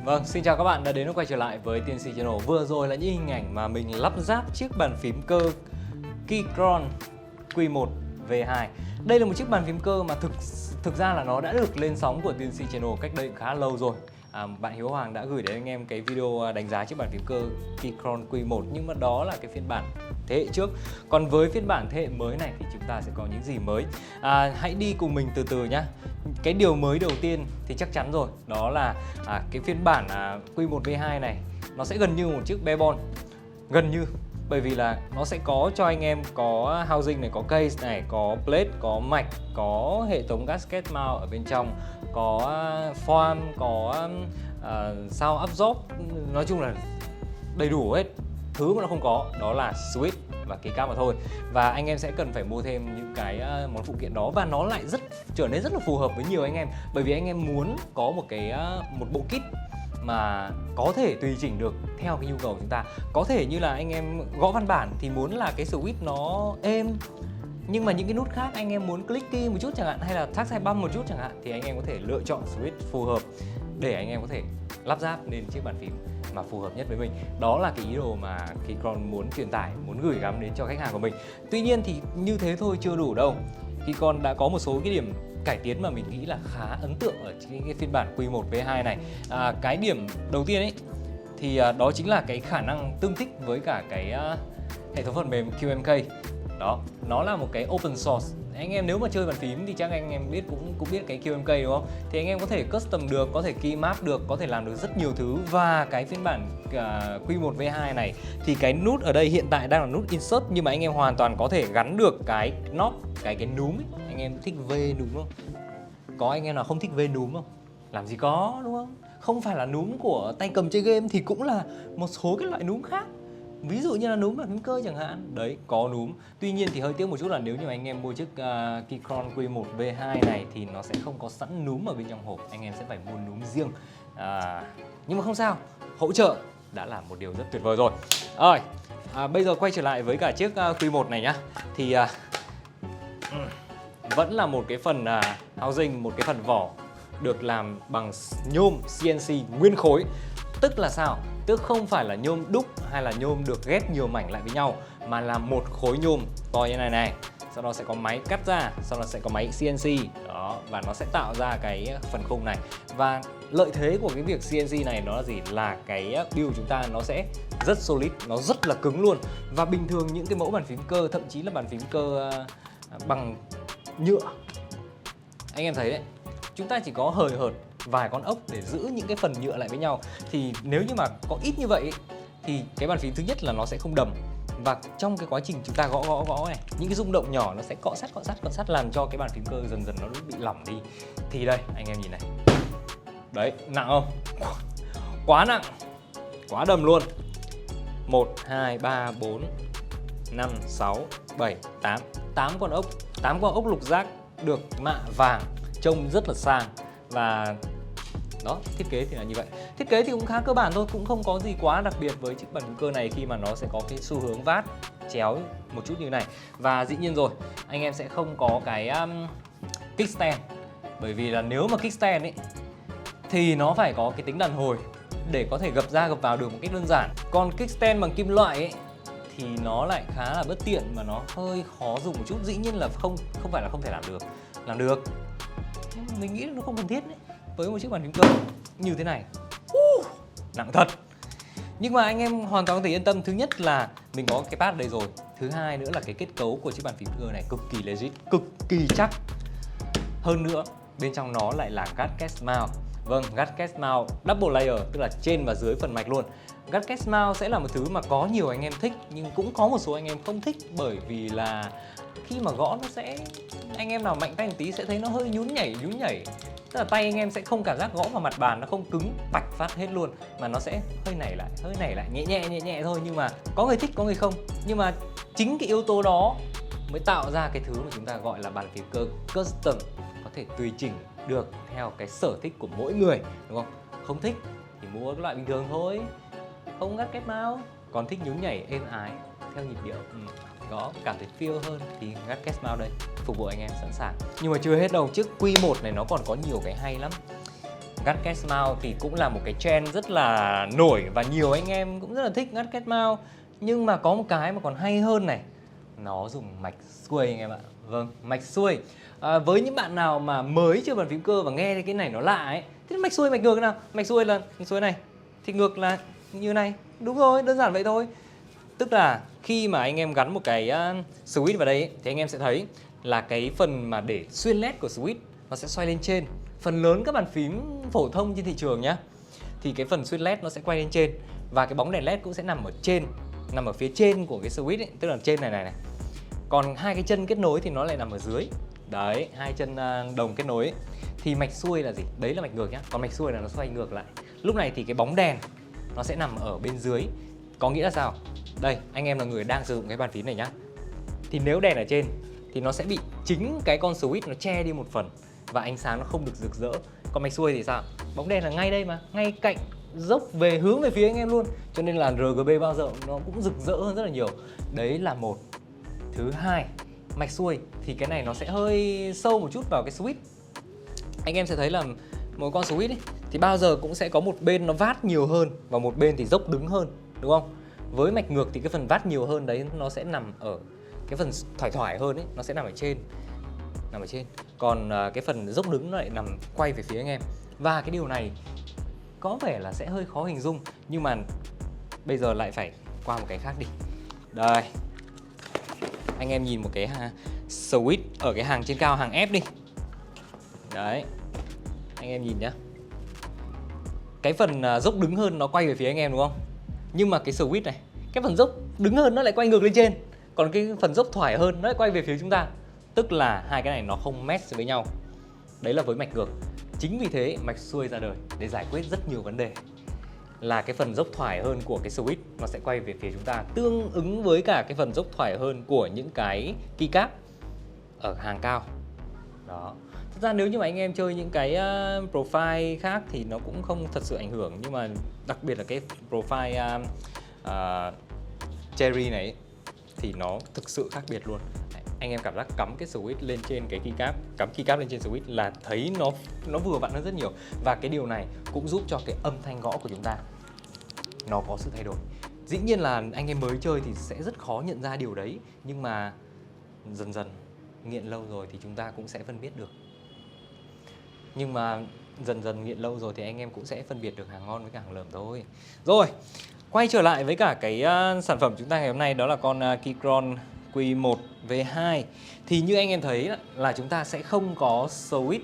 Vâng, xin chào các bạn đã đến và quay trở lại với TNC Channel. Vừa rồi là những hình ảnh mà mình lắp ráp chiếc bàn phím cơ Keychron Q1 V2. Đây là một chiếc bàn phím cơ mà thực ra là nó đã được lên sóng của TNC Channel cách đây khá lâu rồi. Bạn Hiếu Hoàng đã gửi đến anh em cái video đánh giá chiếc bàn phím cơ Keychron Q1, nhưng mà đó là cái phiên bản thế hệ trước. Còn với phiên bản thế hệ mới này thì chúng ta sẽ có những gì mới? Hãy đi cùng mình từ từ nhé. Cái điều mới đầu tiên thì chắc chắn rồi, đó là cái phiên bản Q1 V2 này nó sẽ gần như một chiếc Bebon. Gần như, bởi vì là nó sẽ có cho anh em có housing này, có case này, có plate, có mạch, có hệ thống gasket mount ở bên trong, có foam, có sound absorb, nói chung là đầy đủ hết. Thứ mà nó không có đó là switch và keycap mà thôi. Và anh em sẽ cần phải mua thêm những cái món phụ kiện đó, và nó lại trở nên rất là phù hợp với nhiều anh em, bởi vì anh em muốn có một bộ kit mà có thể tùy chỉnh được theo cái nhu cầu của chúng ta. Có thể như là anh em gõ văn bản thì muốn là cái switch nó êm, nhưng mà những cái nút khác anh em muốn clicky một chút chẳng hạn, hay là thắt sai băm một chút chẳng hạn, thì anh em có thể lựa chọn switch phù hợp để anh em có thể lắp ráp lên chiếc bàn phím mà phù hợp nhất với mình. Đó là cái ý đồ mà Keychron muốn truyền tải, muốn gửi gắm đến cho khách hàng của mình. Tuy nhiên thì như thế thôi chưa đủ đâu. Keychron đã có một số cái điểm cải tiến mà mình nghĩ là khá ấn tượng ở cái phiên bản Q1 V2 này. Cái điểm đầu tiên ấy thì đó chính là cái khả năng tương thích với cả cái hệ thống phần mềm QMK. Đó, nó là một cái open source. Anh em nếu mà chơi bàn phím thì chắc anh em cũng biết cái QMK đúng không? Thì anh em có thể custom được, có thể keymap được, có thể làm được rất nhiều thứ. Và cái phiên bản Q1 V2 này thì cái nút ở đây hiện tại đang là nút insert, nhưng mà anh em hoàn toàn có thể gắn được cái knob, cái núm ấy. Anh em thích V núm không? Có anh em nào không thích V núm không? Làm gì có, đúng không? Không phải là núm của tay cầm chơi game thì cũng là một số cái loại núm khác. Ví dụ như là núm bàn phím cơ chẳng hạn. Đấy, có núm. Tuy nhiên thì hơi tiếc một chút là nếu như anh em mua chiếc Keychron Q1 V2 này thì nó sẽ không có sẵn núm ở bên trong hộp. Anh em sẽ phải mua núm riêng. Nhưng mà không sao, hỗ trợ đã là một điều rất tuyệt vời rồi. Rồi, bây giờ quay trở lại với cả chiếc Q1 này nhá. Thì vẫn là một cái phần housing, một cái phần vỏ được làm bằng nhôm CNC nguyên khối. Tức là sao? Tức không phải là nhôm đúc hay là nhôm được ghép nhiều mảnh lại với nhau, mà là một khối nhôm to như này này. Sau đó sẽ có máy cắt ra, sau đó sẽ có máy CNC đó, và nó sẽ tạo ra cái phần khung này. Và lợi thế của cái việc CNC này nó là gì? Là cái build của chúng ta nó sẽ rất solid, nó rất là cứng luôn. Và bình thường những cái mẫu bàn phím cơ, thậm chí là bàn phím cơ bằng nhựa, anh em thấy đấy, chúng ta chỉ có hời hợt vài con ốc để giữ những cái phần nhựa lại với nhau. Thì nếu như mà có ít như vậy thì cái bàn phím thứ nhất là nó sẽ không đầm, và trong cái quá trình chúng ta gõ này, những cái rung động nhỏ nó sẽ cọ sát làm cho cái bàn phím cơ dần dần nó bị lỏng đi. Thì đây, anh em nhìn này. Đấy, nặng không? Quá nặng, quá đầm luôn. 1, 2, 3, 4, 5, 6, 7, 8 8 con ốc lục giác được mạ vàng, trông rất là sang. Và đó, thiết kế thì là như vậy. Thiết kế thì cũng khá cơ bản thôi, cũng không có gì quá đặc biệt với chiếc bàn phím cơ này, khi mà nó sẽ có cái xu hướng vát chéo một chút như này. Và dĩ nhiên rồi, anh em sẽ không có cái kickstand, bởi vì là nếu mà kickstand ấy thì nó phải có cái tính đàn hồi để có thể gập ra gập vào được một cách đơn giản. Còn kickstand bằng kim loại ấy thì nó lại khá là bất tiện và nó hơi khó dùng một chút. Dĩ nhiên là không phải là không thể làm được. Mình nghĩ là nó không cần thiết đấy, với một chiếc bàn phím cơ như thế này. Nặng thật. Nhưng mà anh em hoàn toàn có thể yên tâm. Thứ nhất là mình có cái pad ở đây rồi. Thứ hai nữa là cái kết cấu của chiếc bàn phím cơ này cực kỳ legit, cực kỳ chắc. Hơn nữa, bên trong nó lại là gasket mount. Vâng, gasket mount double layer, tức là trên và dưới phần mạch luôn. Gasket mount sẽ là một thứ mà có nhiều anh em thích, nhưng cũng có một số anh em không thích, bởi vì là khi mà gõ nó sẽ, anh em nào mạnh tay một tí sẽ thấy nó hơi nhún nhảy. Tức là tay anh em sẽ không cảm giác gõ vào mặt bàn, nó không cứng bạch phát hết luôn, mà nó sẽ hơi nảy lại nhẹ thôi. Nhưng mà có người thích, có người không. Nhưng mà chính cái yếu tố đó mới tạo ra cái thứ mà chúng ta gọi là bàn phím cơ custom, có thể tùy chỉnh được theo cái sở thích của mỗi người, đúng không? Không thích thì mua cái loại bình thường thôi, không gasket mount. Còn thích nhún nhảy êm ái theo nhịp điệu, gõ cảm thấy feel hơn thì gasket mount đây phục vụ anh em sẵn sàng. Nhưng mà chưa hết đâu, chiếc Q1 này nó còn có nhiều cái hay lắm. Gasket Mount thì cũng là một cái trend rất là nổi và nhiều anh em cũng rất là thích Gasket Mount. Nhưng mà có một cái mà còn hay hơn này, nó dùng mạch xuôi anh em ạ. Vâng, mạch xuôi. Với những bạn nào mà mới chơi bàn phím cơ và nghe cái này nó lạ ấy, thế mạch xuôi mạch ngược thế nào? Mạch xuôi là mạch xuôi này thì ngược là như này. Đúng rồi, đơn giản vậy thôi. Tức là khi mà anh em gắn một cái switch vào đây ấy, thì anh em sẽ thấy là cái phần mà để xuyên led của switch nó sẽ xoay lên trên. Phần lớn các bàn phím phổ thông trên thị trường nhá, thì cái phần xuyên led nó sẽ quay lên trên và cái bóng đèn led cũng sẽ nằm ở trên, nằm ở phía trên của cái switch ấy, tức là trên này. Còn hai cái chân kết nối thì nó lại nằm ở dưới. Đấy, hai chân đồng kết nối ấy. Thì mạch xuôi là gì? Đấy là mạch ngược nhá. Còn mạch xuôi là nó xoay ngược lại. Lúc này thì cái bóng đèn nó sẽ nằm ở bên dưới. Có nghĩa là sao? Đây, anh em là người đang sử dụng cái bàn phím này nhá. Thì nếu đèn ở trên thì nó sẽ bị chính cái con switch nó che đi một phần và ánh sáng nó không được rực rỡ. Còn mạch xuôi thì sao? Bóng đèn là ngay đây mà, ngay cạnh, dốc về hướng về phía anh em luôn. Cho nên là RGB bao giờ nó cũng rực rỡ hơn rất là nhiều. Đấy là một. Thứ hai, mạch xuôi thì cái này nó sẽ hơi sâu một chút vào cái switch. Anh em sẽ thấy là một con switch ấy, thì bao giờ cũng sẽ có một bên nó vát nhiều hơn và một bên thì dốc đứng hơn, đúng không? Với mạch ngược thì cái phần vát nhiều hơn đấy nó sẽ nằm ở cái phần thoải hơn ấy, nó sẽ nằm ở trên. Còn cái phần dốc đứng nó lại nằm quay về phía anh em. Và cái điều này có vẻ là sẽ hơi khó hình dung, nhưng mà bây giờ lại phải qua một cái khác đi. Đây, anh em nhìn một cái switch ở cái hàng trên cao, hàng F đi. Đấy, anh em nhìn nhá. Cái phần dốc đứng hơn nó quay về phía anh em đúng không? Nhưng mà cái switch này, cái phần dốc đứng hơn nó lại quay ngược lên trên. Còn cái phần dốc thoải hơn nó lại quay về phía chúng ta. Tức là hai cái này nó không match với nhau. Đấy là với mạch ngược. Chính vì thế mạch xuôi ra đời để giải quyết rất nhiều vấn đề. Là cái phần dốc thoải hơn của cái switch nó sẽ quay về phía chúng ta, tương ứng với cả cái phần dốc thoải hơn của những cái keycap ở hàng cao. Đó. Thật ra nếu như mà anh em chơi những cái profile khác thì nó cũng không thật sự ảnh hưởng, nhưng mà đặc biệt là cái profile Cherry này thì nó thực sự khác biệt luôn. Anh em cảm giác cắm cái switch lên trên cái keycap, cắm keycap lên trên switch là thấy nó vừa vặn hơn rất nhiều. Và cái điều này cũng giúp cho cái âm thanh gõ của chúng ta nó có sự thay đổi. Dĩ nhiên là anh em mới chơi thì sẽ rất khó nhận ra điều đấy, nhưng mà dần dần nghiện lâu rồi thì chúng ta cũng sẽ phân biệt được. Nhưng mà dần dần nghiện lâu rồi thì anh em cũng sẽ phân biệt được hàng ngon với cả hàng lởm thôi. Rồi, quay trở lại với cả cái sản phẩm chúng ta ngày hôm nay, đó là con Keychron Q1 V2. Thì như anh em thấy là chúng ta sẽ không có switch,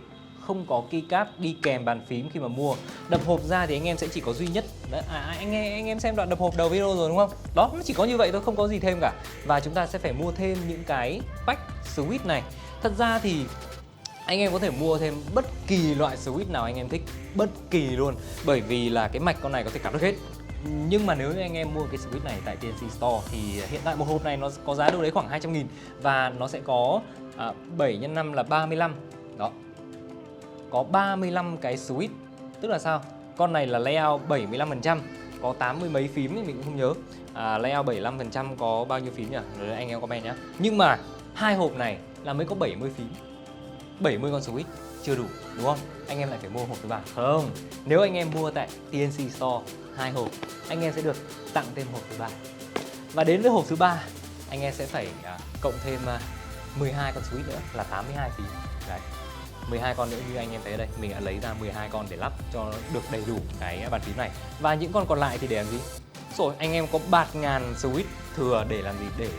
không có keycap đi kèm bàn phím khi mà mua. Đập hộp ra thì anh em sẽ chỉ có duy nhất đấy, anh em xem đoạn đập hộp đầu video rồi đúng không? Đó, nó chỉ có như vậy thôi, không có gì thêm cả. Và chúng ta sẽ phải mua thêm những cái pack switch này. Thật ra thì anh em có thể mua thêm bất kỳ loại switch nào anh em thích, bất kỳ luôn. Bởi vì là cái mạch con này có thể cắm được hết. Nhưng mà nếu như anh em mua cái switch này tại TNC Store thì hiện tại một hộp này nó có giá đâu đấy khoảng 200.000. Và nó sẽ có 7 x 5 là 35. Đó, có 35 cái switch. Tức là sao? Con này là layout 75%, có 80 mấy phím thì mình cũng không nhớ. Layout 75% có bao nhiêu phím nhỉ? Rồi anh em comment nhé. Nhưng mà hai hộp này là mới có 70 phím, 70 con switch chưa đủ đúng không? Anh em lại phải mua hộp thứ ba. Không, nếu anh em mua tại TNC Store 2 hộp, anh em sẽ được tặng thêm hộp thứ ba. Và đến với hộp thứ ba, anh em sẽ phải cộng thêm 12 con switch nữa là 82 phím. Đấy, 12 con nữa như anh em thấy ở đây, mình đã lấy ra 12 con để lắp cho được đầy đủ cái bàn phím này. Và những con còn lại thì để làm gì? Rồi anh em có bạt ngàn switch thừa để làm gì? Để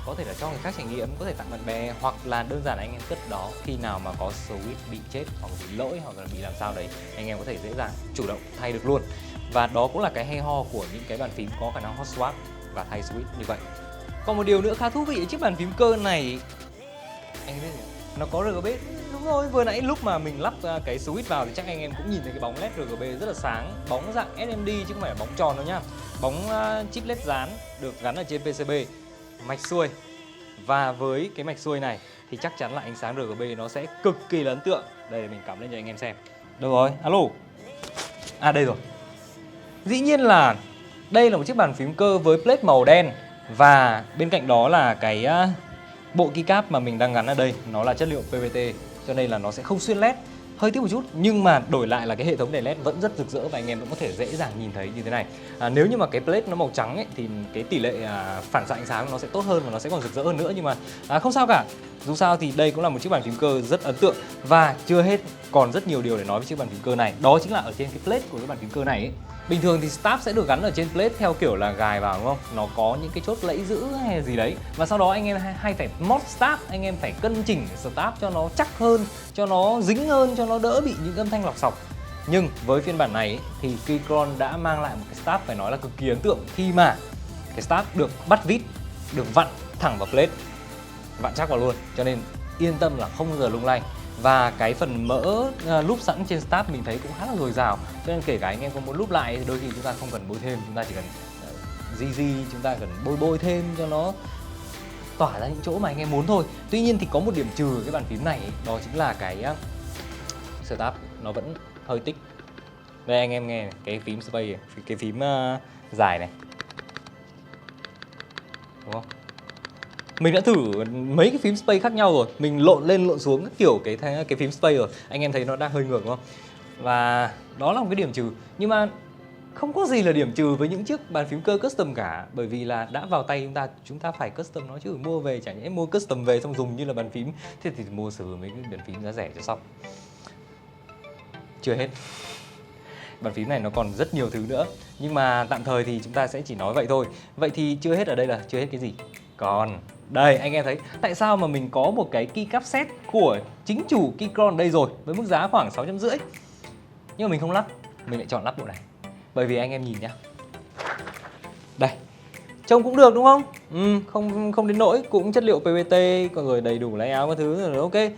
có thể là cho người khác trải nghiệm, có thể tặng bạn bè, hoặc là đơn giản là anh em cất đó, khi nào mà có switch bị chết hoặc bị lỗi hoặc là bị làm sao đấy, anh em có thể dễ dàng chủ động thay được luôn. Và đó cũng là cái hay ho của những cái bàn phím có khả năng hot swap và thay switch như vậy. Còn một điều nữa khá thú vị ở chiếc bàn phím cơ này, anh biết gì? Nó có RGB. Đúng rồi, vừa nãy lúc mà mình lắp cái switch vào thì chắc anh em cũng nhìn thấy cái bóng LED RGB rất là sáng. Bóng dạng SMD chứ không phải là bóng tròn đâu nhá. Bóng chip LED dán được gắn ở trên PCB, mạch xuôi. Và với cái mạch xuôi này thì chắc chắn là ánh sáng RGB nó sẽ cực kỳ là ấn tượng. Đây, mình cắm lên cho anh em xem. Đâu rồi? Alo. Đây rồi. Dĩ nhiên là đây là một chiếc bàn phím cơ với plate màu đen. Và bên cạnh đó là cái bộ keycap mà mình đang gắn ở đây, nó là chất liệu PVT, cho nên là nó sẽ không xuyên led. hơi tiếc một chút, nhưng mà đổi lại là cái hệ thống đèn led vẫn rất rực rỡ và anh em vẫn có thể dễ dàng nhìn thấy như thế này. Nếu như mà cái plate nó màu trắng ấy, thì cái tỷ lệ phản xạ ánh sáng nó sẽ tốt hơn và nó sẽ còn rực rỡ hơn nữa, nhưng mà không sao cả. Dù sao thì đây cũng là một chiếc bàn phím cơ rất ấn tượng và chưa hết, còn rất nhiều điều để nói với chiếc bàn phím cơ này. Đó chính là ở trên cái plate của cái bàn phím cơ này ấy. Bình thường thì stab sẽ được gắn ở trên plate theo kiểu là gài vào, đúng không? Nó có những cái chốt lẫy giữ hay gì đấy. Và sau đó anh em hay phải mod stab, anh em phải cân chỉnh stab cho nó chắc hơn, cho nó dính hơn, cho nó đỡ bị những âm thanh lọc xọc. Nhưng với phiên bản này thì Keychron đã mang lại một cái stab phải nói là cực kỳ ấn tượng, khi mà cái stab được bắt vít, được vặn thẳng vào plate, vặn chắc vào luôn, cho nên yên tâm là không bao giờ lung lay. Và cái phần mỡ lúp sẵn trên stab mình thấy cũng khá là dồi dào, cho nên kể cả anh em có muốn lúp lại thì đôi khi chúng ta không cần bôi thêm, chúng ta chỉ cần chúng ta cần bôi thêm cho nó tỏa ra những chỗ mà anh em muốn thôi. Tuy nhiên thì có một điểm trừ cái bàn phím này ấy, đó chính là cái stab nó vẫn hơi tích. Đây anh em nghe này, cái phím space, cái phím dài này, đúng không? Mình đã thử mấy cái phím space khác nhau rồi, mình lộn lên lộn xuống các kiểu cái phím space rồi, anh em thấy nó đang hơi ngược đúng không? Và đó là một cái điểm trừ, nhưng mà không có gì là điểm trừ với những chiếc bàn phím cơ custom cả, bởi vì là đã vào tay chúng ta phải custom nó chứ, mua về chẳng nhẽ mua custom về xong dùng như là bàn phím, thế thì mua sửa mấy cái bàn phím giá rẻ cho xong. Chưa hết. Bàn phím này nó còn rất nhiều thứ nữa, nhưng mà tạm thời thì chúng ta sẽ chỉ nói vậy thôi. Vậy thì chưa hết ở đây là chưa hết cái gì? Còn đây, anh em thấy tại sao mà mình có một cái keycap set của chính chủ Keychron đây rồi, với mức giá khoảng 650, nhưng mà mình không lắp, mình lại chọn lắp bộ này. Bởi vì anh em nhìn nhá, đây, trông cũng được đúng không? Không đến nỗi, cũng chất liệu PVT, còn rồi đầy đủ layout các thứ rồi, ok.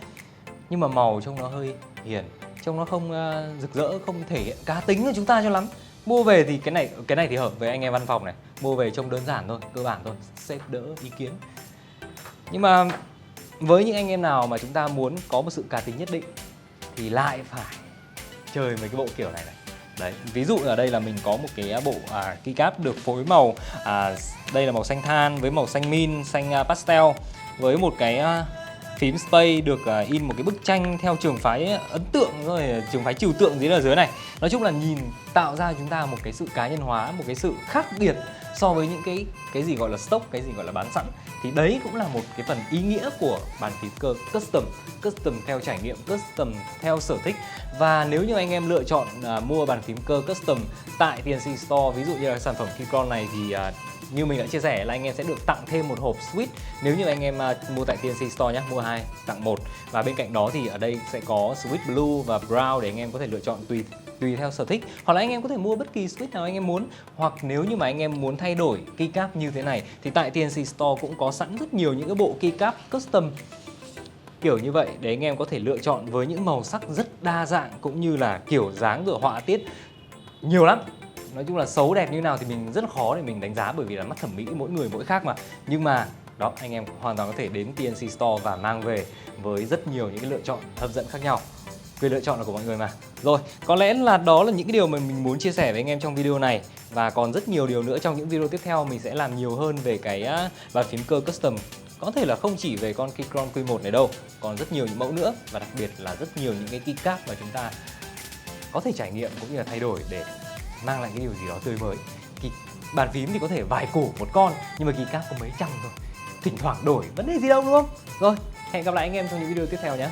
Nhưng mà màu trông nó hơi hiền, trông nó không rực rỡ, không thể hiện cá tính của chúng ta cho lắm. Mua về thì cái này thì hợp với anh em văn phòng này, mua về trông đơn giản thôi, cơ bản thôi, xếp đỡ ý kiến. Nhưng mà với những anh em nào mà chúng ta muốn có một sự cá tính nhất định thì lại phải chơi mấy cái bộ kiểu này này. Đấy, ví dụ ở đây là mình có một cái bộ keycap được phối màu, đây là màu xanh than với màu xanh min, xanh pastel, với một cái phím space được in một cái bức tranh theo trường phái ấn tượng, rồi trường phái trừu tượng gì ở dưới này. Nói chung là nhìn tạo ra chúng ta một cái sự cá nhân hóa, một cái sự khác biệt so với những cái gì gọi là stock, cái gì gọi là bán sẵn. Thì đấy cũng là một cái phần ý nghĩa của bàn phím cơ custom theo trải nghiệm, custom theo sở thích. Và nếu như anh em lựa chọn mua bàn phím cơ custom tại TNC Store, ví dụ như là sản phẩm Keychron này, thì như mình đã chia sẻ là anh em sẽ được tặng thêm một hộp switch nếu như anh em mua tại TNC Store nhé, mua 2 tặng 1. Và bên cạnh đó thì ở đây sẽ có switch blue và brown để anh em có thể lựa chọn tùy theo sở thích, hoặc là anh em có thể mua bất kỳ switch nào anh em muốn. Hoặc nếu như mà anh em muốn thay đổi keycap như thế này thì tại TNC Store cũng có sẵn rất nhiều những cái bộ keycap custom kiểu như vậy để anh em có thể lựa chọn với những màu sắc rất đa dạng, cũng như là kiểu dáng rồi họa tiết nhiều lắm. Nói chung là xấu đẹp như nào thì mình rất là khó để mình đánh giá, bởi vì là mắt thẩm mỹ mỗi người mỗi khác mà. Nhưng mà đó, anh em hoàn toàn có thể đến TNC Store và mang về với rất nhiều những cái lựa chọn hấp dẫn khác nhau. Quyền lựa chọn là của mọi người mà. Rồi, có lẽ là đó là những cái điều mà mình muốn chia sẻ với anh em trong video này. Và còn rất nhiều điều nữa trong những video tiếp theo, mình sẽ làm nhiều hơn về cái bàn phím cơ custom. Có thể là không chỉ về con Keychron Q1 này đâu, còn rất nhiều những mẫu nữa, và đặc biệt là rất nhiều những cái keycap mà chúng ta có thể trải nghiệm cũng như là thay đổi để mang lại cái điều gì đó tươi mới. Bàn phím thì có thể vài củ một con, nhưng mà keycap có mấy trăm thôi, thỉnh thoảng đổi vấn đề gì đâu, đúng không? Rồi, hẹn gặp lại anh em trong những video tiếp theo nhé.